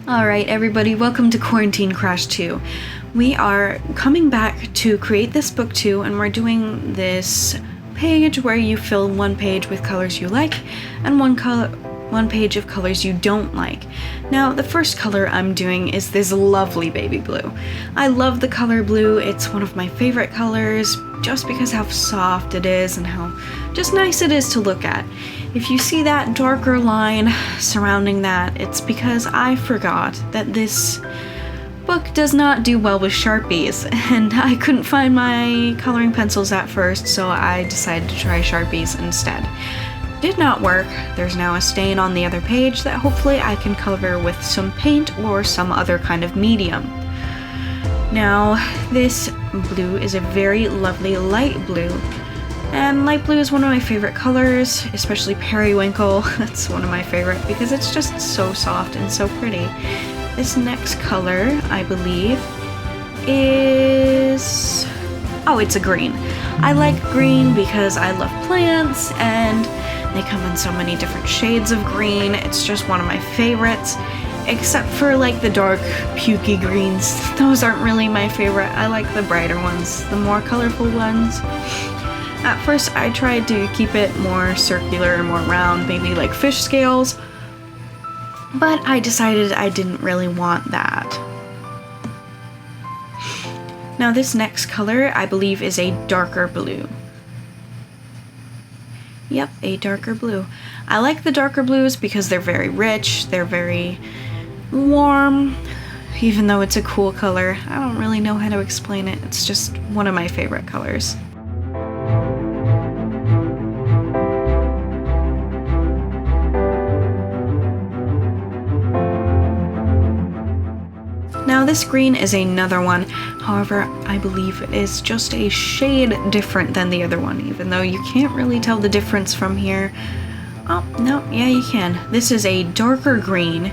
Alright everybody, welcome to Quarantine Crash 2. We are coming back to create this book 2, and we're doing this page where you fill one page with colors you like and one page of colors you don't like. Now the first color I'm doing is this lovely baby blue. I love the color blue. It's one of my favorite colors just because how soft it is and how just nice it is to look at. If you see that darker line surrounding that, it's because I forgot that this book does not do well with Sharpies, and I couldn't find my coloring pencils at first, so I decided to try Sharpies instead. Did not work. There's now a stain on the other page that hopefully I can cover with some paint or some other kind of medium. Now, this blue is a very lovely light blue. And light blue is one of my favorite colors, especially periwinkle. That's one of my favorite because it's just so soft and so pretty. This next color, I believe, is... oh, it's a green. I like green because I love plants and they come in so many different shades of green. It's just one of my favorites, except for like the dark pukey greens. Those aren't really my favorite. I like the brighter ones, the more colorful ones. At first I tried to keep it more circular and more round, maybe like fish scales, but I decided I didn't really want that. Now this next color I believe is a darker blue. Yep, a darker blue. I like the darker blues because they're very rich, they're very warm, even though it's a cool color. I don't really know how to explain it, it's just one of my favorite colors. Now this green is another one, however I believe it is just a shade different than the other one, even though you can't really tell the difference from here. Oh, no, yeah you can. This is a darker green,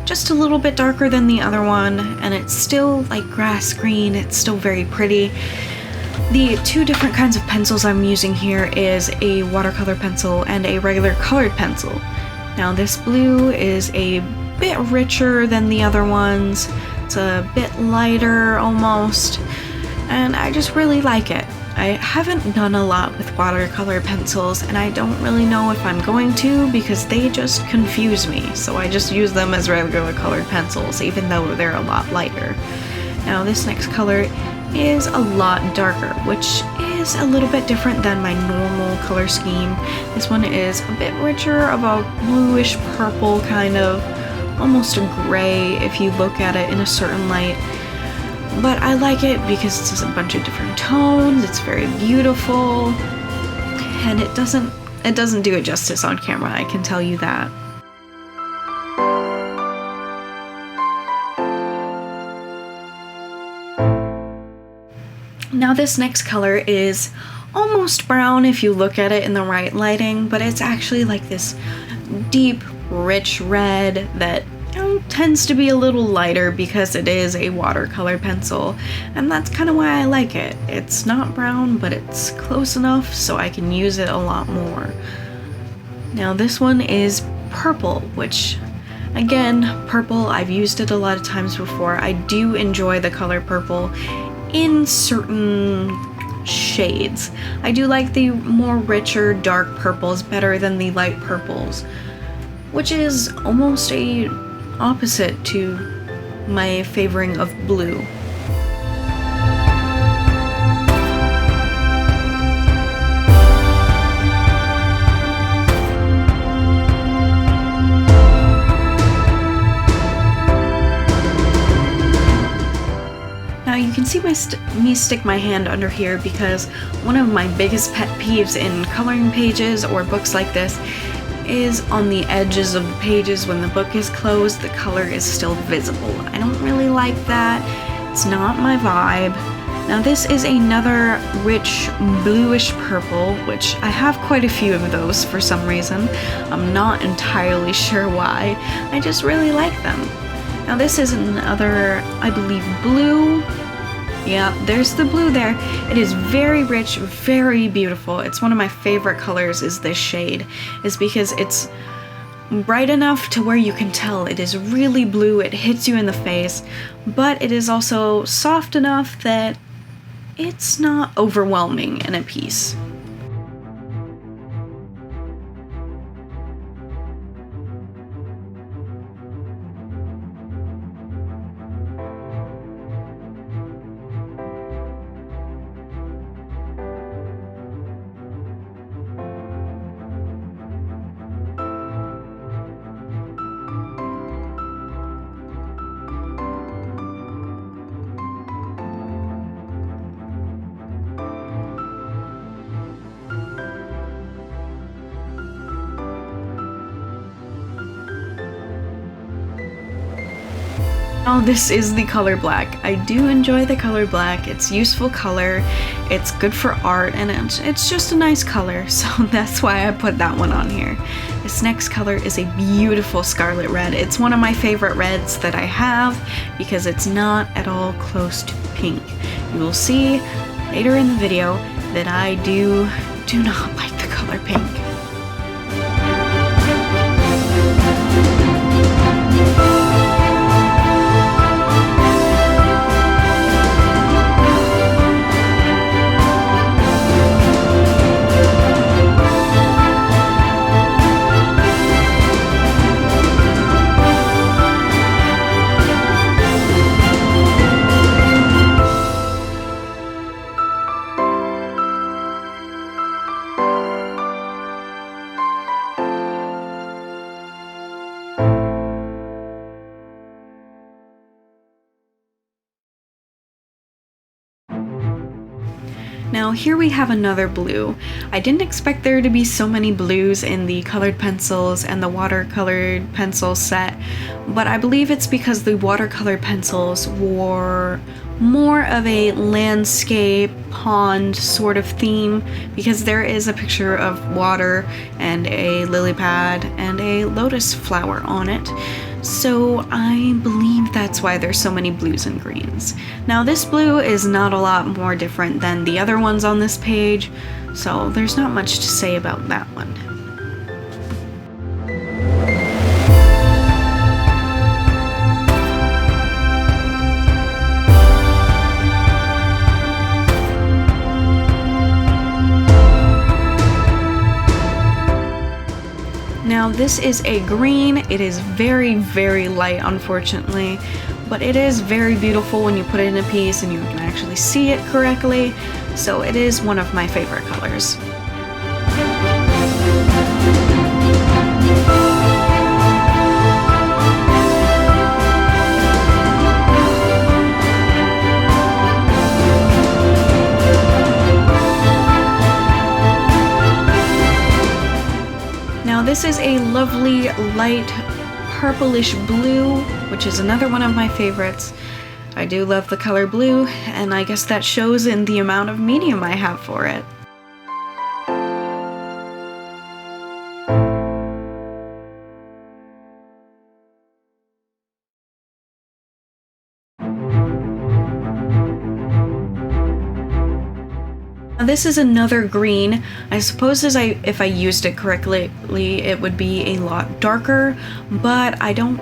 just a little bit darker than the other one, and it's still like grass green, it's still very pretty. The two different kinds of pencils I'm using here is a watercolor pencil and a regular colored pencil. Now this blue is a bit richer than the other ones. It's a bit lighter almost, and I just really like it. I haven't done a lot with watercolor pencils, and I don't really know if I'm going to because they just confuse me, so I just use them as regular colored pencils, even though they're a lot lighter. Now this next color is a lot darker, which is a little bit different than my normal color scheme. This one is a bit richer, of a bluish purple kind of, almost a gray if you look at it in a certain light, but I like it because it's just a bunch of different tones. It's very beautiful, and it doesn't do it justice on camera, I can tell you that. Now this next color is almost brown if you look at it in the right lighting, but it's actually like this deep rich red that tends to be a little lighter because it is a watercolor pencil, and that's kind of why I like it. It's not brown, but it's close enough so I can use it a lot more. Now this one is purple, which again, purple, I've used it a lot of times before. I do enjoy the color purple in certain shades. I do like the more richer dark purples better than the light purples, which is almost a opposite to my favoring of blue. Now you can see me stick my hand under here because one of my biggest pet peeves in coloring pages or books like this is on the edges of the pages when the book is closed, the color is still visible. I don't really like that. It's not my vibe. Now this is another rich bluish purple, which I have quite a few of those for some reason. I'm not entirely sure why. I just really like them. Now this is another, I believe, blue. Yeah, there's the blue there. It is very rich, very beautiful. It's one of my favorite colors is this shade, is because it's bright enough to where you can tell it is really blue, it hits you in the face, but it is also soft enough that it's not overwhelming in a piece. Oh, this is the color black. I do enjoy the color black. It's useful color, it's good for art, and it's just a nice color, so that's why I put that one on here. This next color is a beautiful scarlet red. It's one of my favorite reds that I have because it's not at all close to pink. You will see later in the video that I do not like the color pink. Now here we have another blue. I didn't expect there to be so many blues in the colored pencils and the watercolored pencil set, but I believe it's because the watercolor pencils were more of a landscape pond sort of theme, because there is a picture of water and a lily pad and a lotus flower on it. So I believe that's why there's so many blues and greens. Now this blue is not a lot more different than the other ones on this page, so there's not much to say about that one. Now this is a green. It is very, very light, unfortunately, but it is very beautiful when you put it in a piece and you can actually see it correctly, so it is one of my favorite colors. This is a lovely light purplish blue, which is another one of my favorites. I do love the color blue, and I guess that shows in the amount of medium I have for it. This is another green. I suppose if I used it correctly, it would be a lot darker, but I don't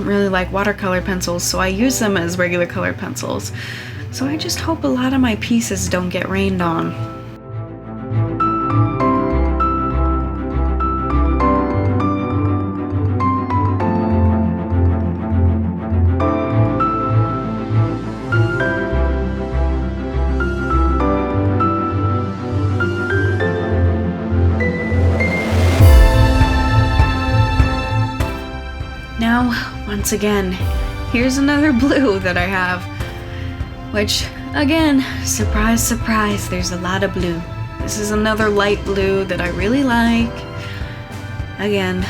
really like watercolor pencils, so I use them as regular color pencils. So I just hope a lot of my pieces don't get rained on. Once again, here's another blue that I have, which, again, surprise, surprise, there's a lot of blue. This is another light blue that I really like. Again.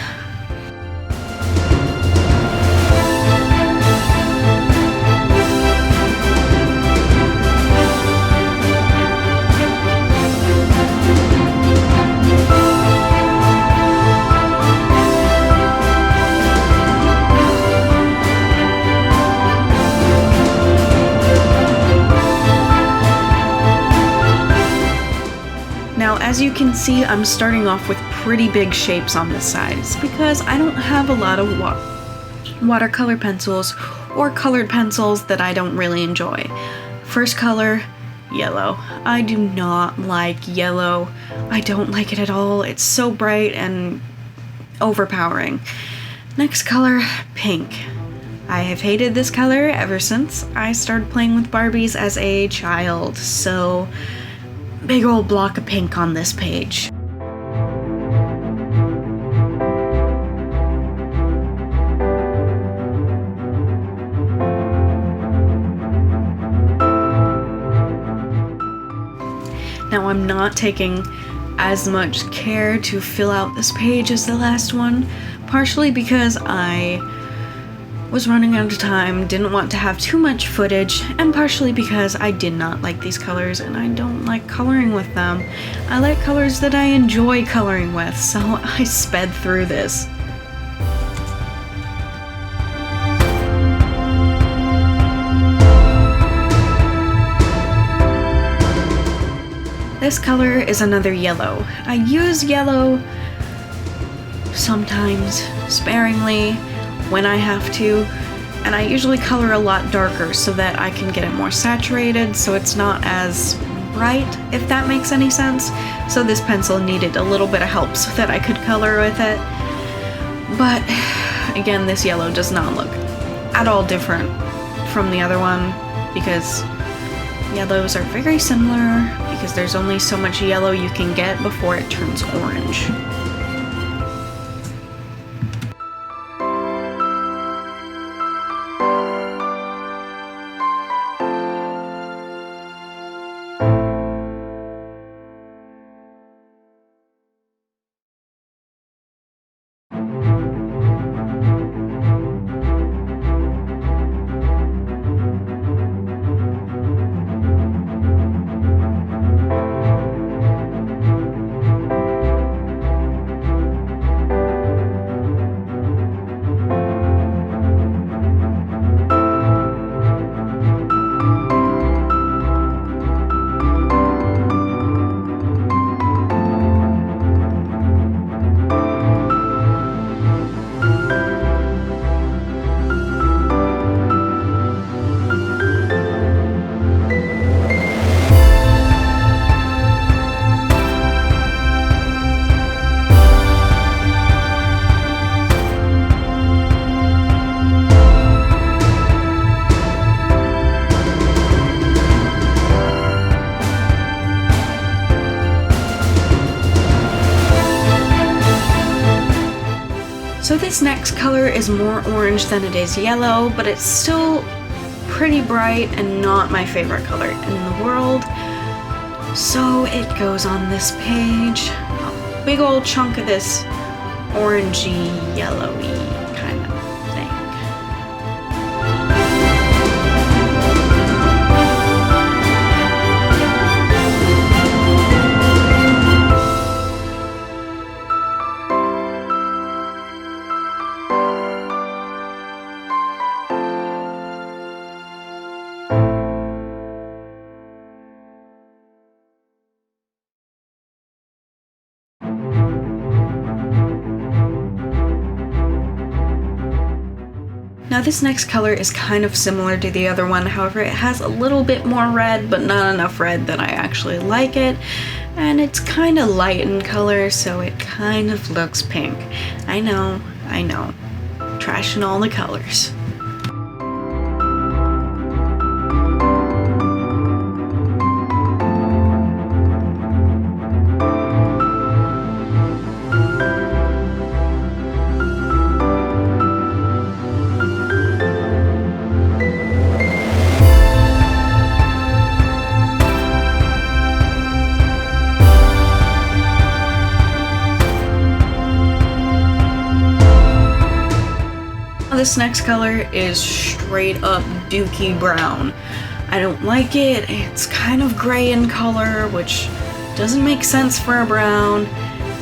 As you can see, I'm starting off with pretty big shapes on this side. It's because I don't have a lot of watercolor pencils or colored pencils that I don't really enjoy. First color, yellow. I do not like yellow. I don't like it at all. It's so bright and overpowering. Next color, pink. I have hated this color ever since I started playing with Barbies as a child, so big old block of pink on this page. Now I'm not taking as much care to fill out this page as the last one, partially because I was running out of time, didn't want to have too much footage, and partially because I did not like these colors and I don't like coloring with them. I like colors that I enjoy coloring with, so I sped through this. This color is another yellow. I use yellow sometimes, sparingly, when I have to, and I usually color a lot darker so that I can get it more saturated so it's not as bright, if that makes any sense. So this pencil needed a little bit of help so that I could color with it. But again, this yellow does not look at all different from the other one because yellows are very similar because there's only so much yellow you can get before it turns orange. So this next color is more orange than it is yellow, but it's still pretty bright and not my favorite color in the world. So it goes on this page. A big old chunk of this orangey, yellowy kind of thing. Now this next color is kind of similar to the other one, however it has a little bit more red, but not enough red that I actually like it. And it's kind of light in color, so it kind of looks pink. I know, trashing all the colors. This next color is straight up dookie brown. I don't like it. It's kind of gray in color, which doesn't make sense for a brown,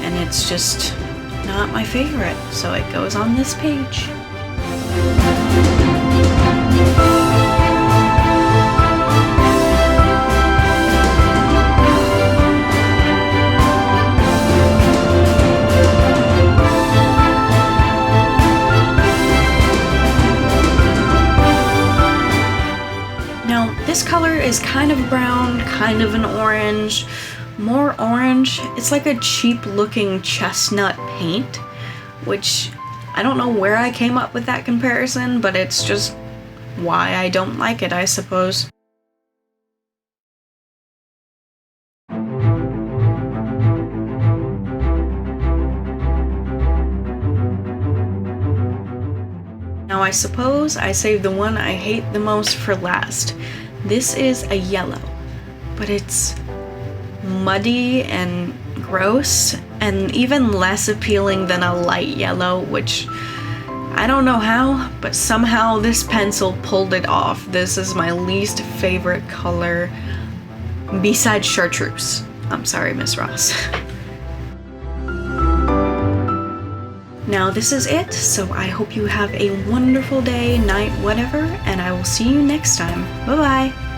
and it's just not my favorite, so it goes on this page. This color is kind of brown, kind of an orange, more orange. It's like a cheap looking chestnut paint, which I don't know where I came up with that comparison, but it's just why I don't like it, I suppose. Now I suppose I saved the one I hate the most for last. This is a yellow, but it's muddy and gross and even less appealing than a light yellow, which I don't know how, but somehow this pencil pulled it off. This is my least favorite color besides chartreuse. I'm sorry, Miss Ross. Now this is it, so I hope you have a wonderful day, night, whatever, and I will see you next time. Bye-bye!